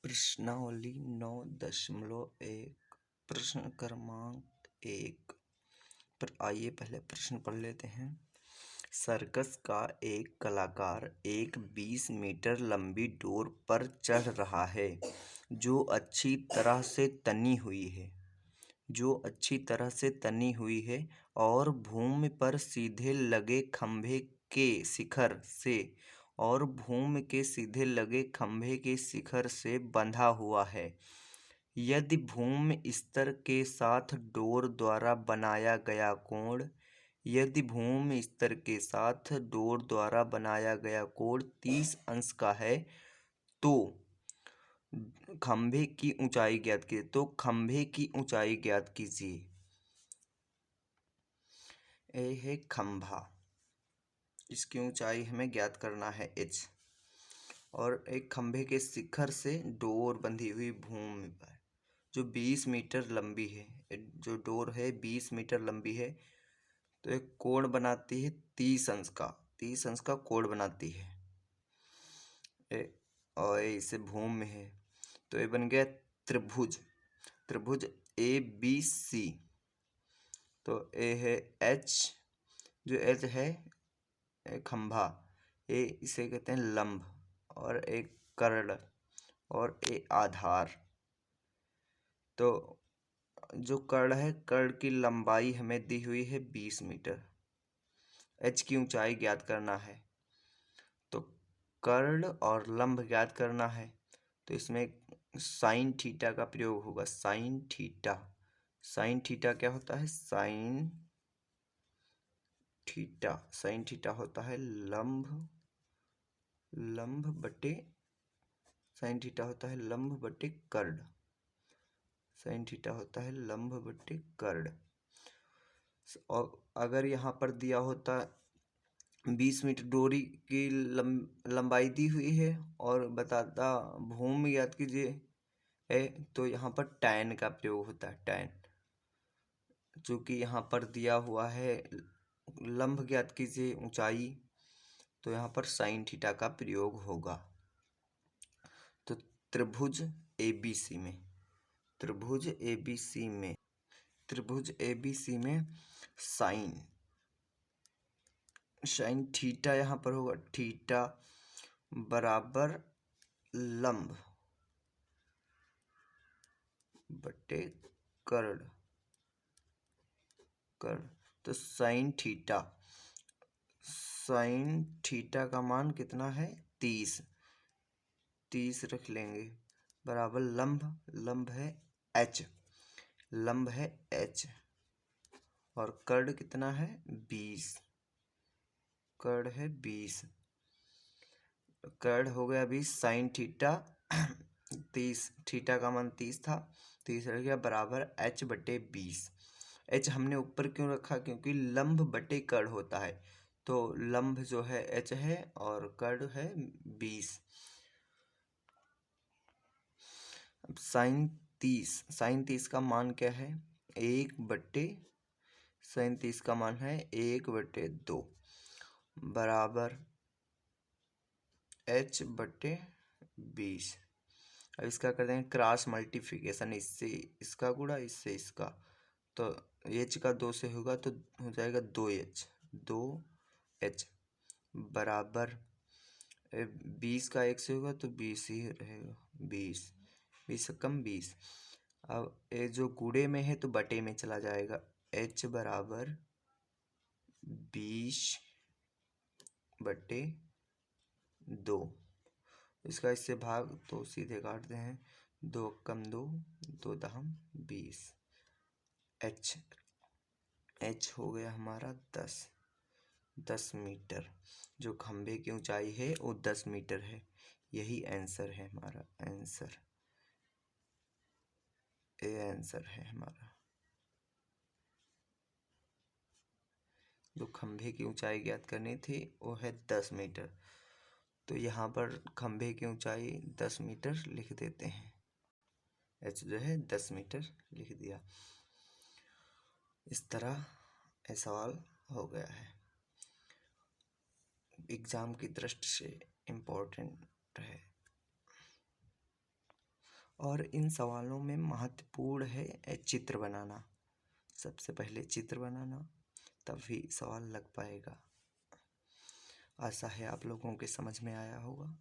प्रश्नावली 9.1 प्रश्न क्रमांक 1 पर आइए पहले प्रश्न पढ़ लेते हैं। सर्कस का एक कलाकार एक 20 मीटर लंबी डोर पर चढ़ रहा है जो अच्छी तरह से तनी हुई है और भूमि पर सीधे लगे खंभे के शिखर से बंधा हुआ है। यदि भूमि स्तर के साथ डोर द्वारा बनाया कोण 30 अंश का है तो खंभे की ऊंचाई ज्ञात कीजिए। ये है खंभा, इसकी ऊंचाई हमें ज्ञात करना है h, और एक खंभे के शिखर से डोर बंधी हुई भूमि पर जो 20 मीटर लंबी है, जो डोर है 20 मीटर लंबी है तो एक कोण बनाती है 30 अंश का कोण बनाती है और इसे भूमि में है तो ये बन गया त्रिभुज ABC। तो ए है H, जो H है खंभा, ए इसे कहते हैं लंब, और एक कर्ण और ए आधार। तो जो कर्ण है, कर्ण की लंबाई हमें दी हुई है 20 मीटर, H की ऊंचाई ज्ञात करना है तो कर्ण और लंब ज्ञात करना है तो इसमें साइन थीटा का प्रयोग होगा। साइन थीटा क्या होता है? साइन थीटा होता है लंब बटे कर्ण। साइन थीटा होता है लंब बटे कर्ण। और अगर यहाँ पर दिया होता 20 मीटर डोरी की लंबाई दी हुई है और बताता भूमि ज्ञात कीजिए है तो यहाँ पर tan का प्रयोग होता है। tan, चूंकि यहाँ पर दिया हुआ है लंब ज्ञात कीजिए ऊंचाई, तो यहाँ पर साइन थीटा का प्रयोग होगा। तो त्रिभुज ABC में साइन थीटा यहाँ पर होगा, थीटा बराबर लंब बटे कर्ण। तो साइन थीटा का मान कितना है? 30 रख लेंगे, बराबर लंब है H, और कर्ण कितना है? 20, कर्ण है 20, कर्ण हो गया 20, साइन थीटा 30, थीटा का मान 30 था, 30 रह गया बराबर H बटे 20। H हमने ऊपर क्यों रखा? क्योंकि लंब बटे कर्ण होता है, तो लंब जो है H है और कर्ण है 20। अब साइन 30 का मान क्या है? 1/2 बराबर H बटे 20। अब इसका कर देंगे क्रॉस मल्टीप्लिकेशन, इससे इसका गुणा इससे इसका, तो H का 2 से होगा तो हो जाएगा 2H बराबर 20 का 1 से होगा तो 20 ही रहेगा, 20 कम 20। अब ये जो गुणे में है तो बटे में चला जाएगा, H बराबर 20 बटे 2। इसका इससे भाग तो सीधे काटते हैं, 2 कम 2, 2 दहम 20। H हो गया हमारा 10 मीटर। जो खंभे की ऊंचाई है वो 10 मीटर है। यही आंसर है हमारा, ये आंसर है हमारा। जो खंभे की ऊंचाई ज्ञात करनी थी वो है 10 मीटर, तो यहाँ पर खंभे की ऊंचाई 10 मीटर लिख देते हैं। H जो है 10 मीटर लिख दिया। इस तरह ये सवाल हो गया है, एग्जाम की दृष्टि से इम्पोर्टेंट है। और इन सवालों में महत्वपूर्ण है चित्र बनाना। सबसे पहले चित्र बनाना, तभी सवाल लग पाएगा। आशा है आप लोगों के समझ में आया होगा।